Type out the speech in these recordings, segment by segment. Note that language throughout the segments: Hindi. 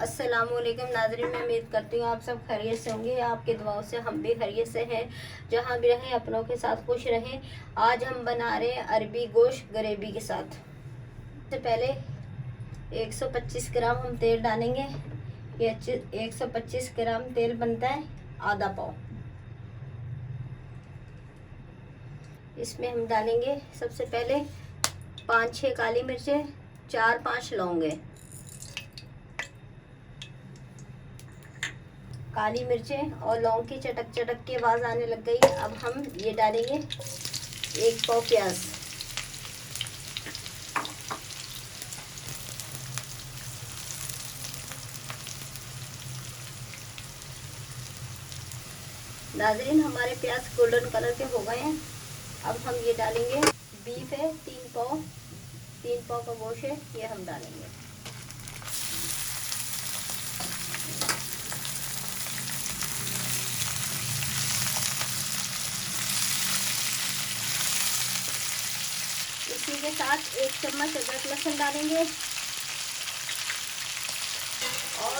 अस्सलामुअलैकुम नाज़रीन, मैं उम्मीद करती हूँ आप सब खैरियत से होंगे। आपकी दुआओं से हम भी खैरियत से हैं। जहाँ भी रहें अपनों के साथ खुश रहें। आज हम बना रहे हैं अरबी गोश्त ग्रेवी के साथ। सबसे पहले 125 ग्राम हम तेल डालेंगे। ये 125 ग्राम तेल बनता है आधा पाव। इसमें हम डालेंगे सबसे पहले 5-6 काली मिर्चें, 4-5 लौंगे। काली मिर्चें और लौंग की चटक चटक की आवाज़ आने लग गई। अब हम ये डालेंगे 1 पाव प्याज। नाज़रीन, हमारे प्याज गोल्डन कलर के हो गए हैं। अब हम ये डालेंगे, बीफ है 3 पाव का गोश्त है, ये हम डालेंगे। इसी के साथ 1 चम्मच अदरक लहसुन डालेंगे और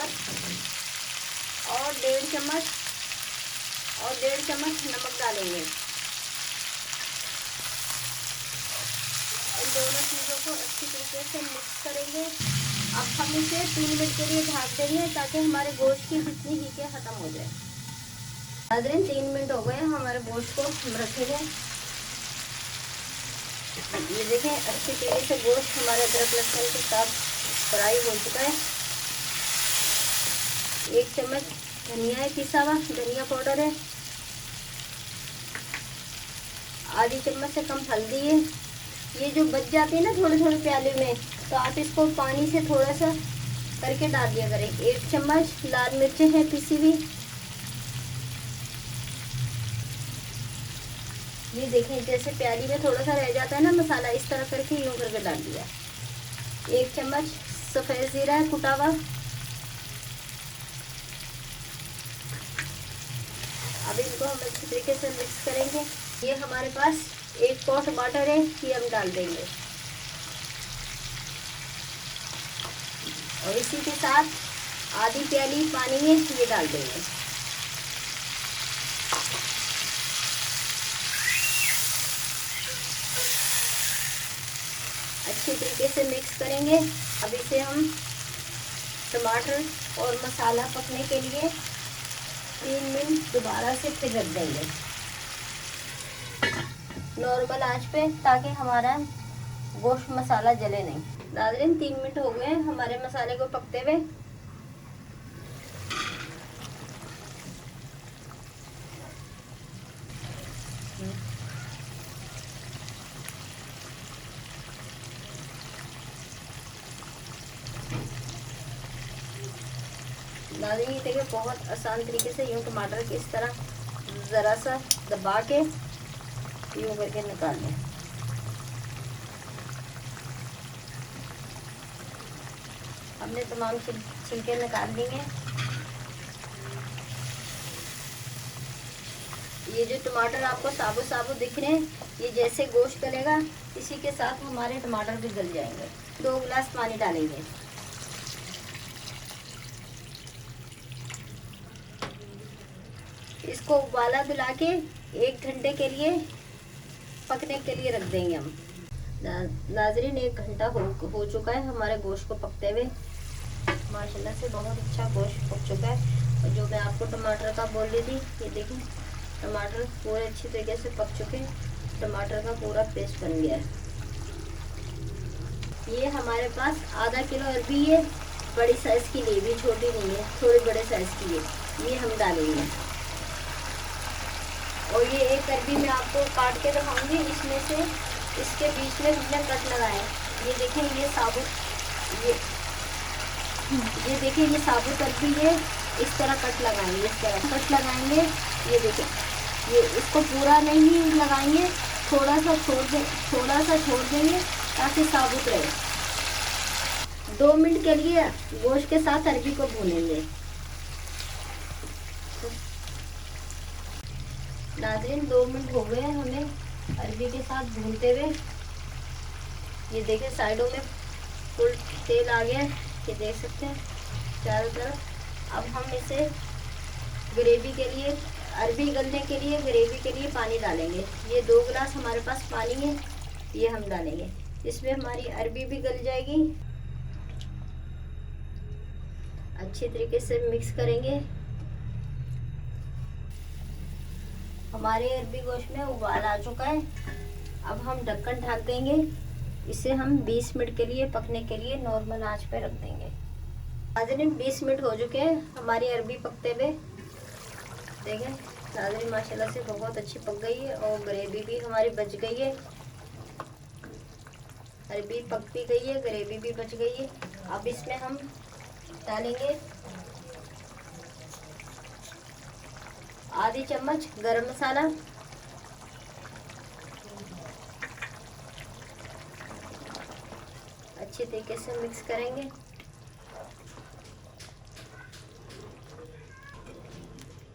1.5 चम्मच नमक डालेंगे। इन दोनों चीज़ों को अच्छी तरीके से मिक्स करेंगे। अब हम इसे 3 मिनट के लिए ढक देंगे ताकि हमारे गोश्त की जितनी हीकें ख़त्म हो जाए। नाज़रीन, 3 मिनट हो गए हमारे गोश्त को हम रखेंगे। ये देखें, अच्छी तरीके से गोश्त हमारे अदरक लहसुन के साथ फ्राई हो चुका है। 1 चम्मच धनिया है, पिसा हुआ धनिया पाउडर है। आधी चम्मच से कम हल्दी है। ये जो बच जाती है ना थोड़े थोड़े प्याले में, तो आप इसको पानी से थोड़ा सा करके डाल दिया करें। 1 चम्मच लाल मिर्चें हैं पिसी हुई। ये देखें, जैसे प्याली में थोड़ा सा रह जाता है ना मसाला, इस तरह करके यूँ करके डाल दिया। 1 चम्मच सफ़ेद ज़ीरा है कुटा हुआ। अब इनको हम अच्छी तरीके से मिक्स करेंगे। ये हमारे पास 1 पाव टमाटर है, ये हम डाल देंगे और इसी के साथ आधी प्याली पानी है, ये डाल देंगे। अच्छी तरीके से मिक्स करेंगे। अब इसे हम टमाटर और मसाला पकने के लिए 3 मिनट दोबारा से फिर रख देंगे नॉर्मल आंच पे, ताकि हमारा गोश्त मसाला जले नहीं। नाज़रीन, 3 मिनट हो गए हमारे मसाले को पकते हुए। नाज़रीन, ये देखिए, बहुत आसान तरीके से यूँ टमाटर की इस तरह ज़रा सा दबा के यूँ करके निकाल लें। हमने तमाम छिलके निकाल दिए। ये जो टमाटर आपको साबुत साबुत दिख रहे हैं, ये जैसे गोश्त गलेगा इसी के साथ हमारे टमाटर भी गल जाएंगे। 2 गिलास पानी डालेंगे। इसको उबाला दिला के 1 घंटे के लिए पकने के लिए रख देंगे हम। नाज़रीन, 1 घंटा हो चुका है हमारे गोश्त को पकते हुए। माशाल्लाह से बहुत अच्छा गोश्त पक चुका है। और जो मैं आपको टमाटर का बोल रही थी, ये देखें, टमाटर पूरे अच्छी तरीके से पक चुके हैं। टमाटर का पूरा पेस्ट बन गया है। ये हमारे पास आधा किलो अरबी है, बड़ी साइज़ की लिए भी, छोटी नहीं है, थोड़ी बड़े साइज़ की है। ये हम डालेंगे और ये एक अरबी मैं आपको काट के दिखाऊंगी। इसमें से इसके बीच में हमने कट लगाए। ये देखें, ये साबुत, ये देखिए, ये साबुत अरबी है। इस तरह कट लगाएंगे, इस तरह कट लगाएंगे। ये देखें, ये इसको पूरा नहीं लगाएंगे, थोड़ा सा छोड़ देंगे ताकि साबुत रहे। 2 मिनट के लिए गोश्त के साथ अरबी को भूनेंगे। नाज़रीन, 2 मिनट हो गए हमें अरबी के साथ भूनते हुए। ये देखें, साइडों में फुल तेल आ गया है, ये देख सकते हैं। चारों तरफ। अब हम इसे ग्रेवी के लिए, अरबी गलने के लिए, ग्रेवी के लिए पानी डालेंगे। ये 2 गिलास हमारे पास पानी है, ये हम डालेंगे। इसमें हमारी अरबी भी गल जाएगी। अच्छी तरीके से मिक्स करेंगे। हमारे अरबी गोश्त में उबाल आ चुका है। अब हम ढक्कन ढक देंगे। इसे हम 20 मिनट के लिए पकने के लिए नॉर्मल आंच पे रख देंगे। नाज़रीन 20 मिनट हो चुके हैं हमारी अरबी पकते हुए। देखें नाज़रीन माशाल्लाह से बहुत अच्छी पक गई है और ग्रेवी भी हमारी बच गई है। अरबी पक भी गई है, ग्रेवी भी बच गई है। अब इसमें हम डालेंगे आधी चम्मच गरम मसाला, अच्छी तरीके से मिक्स करेंगे।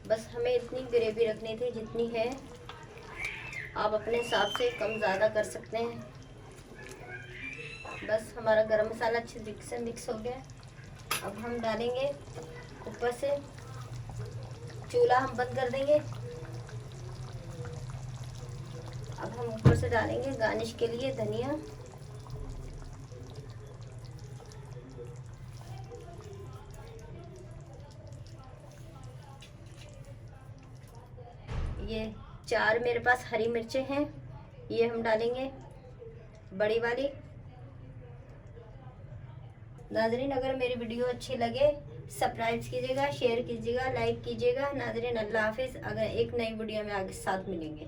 बस हमें इतनी ग्रेवी रखनी थी जितनी है, आप अपने हिसाब से कम ज़्यादा कर सकते हैं। बस हमारा गरम मसाला अच्छी तरीके से मिक्स हो गया। अब हम डालेंगे ऊपर से, चूल्हा हम बंद कर देंगे। अब हम ऊपर से डालेंगे गार्निश के लिए धनिया। ये 4 मेरे पास हरी मिर्चें हैं, ये हम डालेंगे बड़ी वाली। नाज़रीन अगर मेरी वीडियो अच्छी लगे सब्सक्राइब कीजिएगा, शेयर कीजिएगा, लाइक कीजिएगा। नाज़रीन अल्लाह हाफिज़। अगर एक नई वीडियो में आगे साथ मिलेंगे।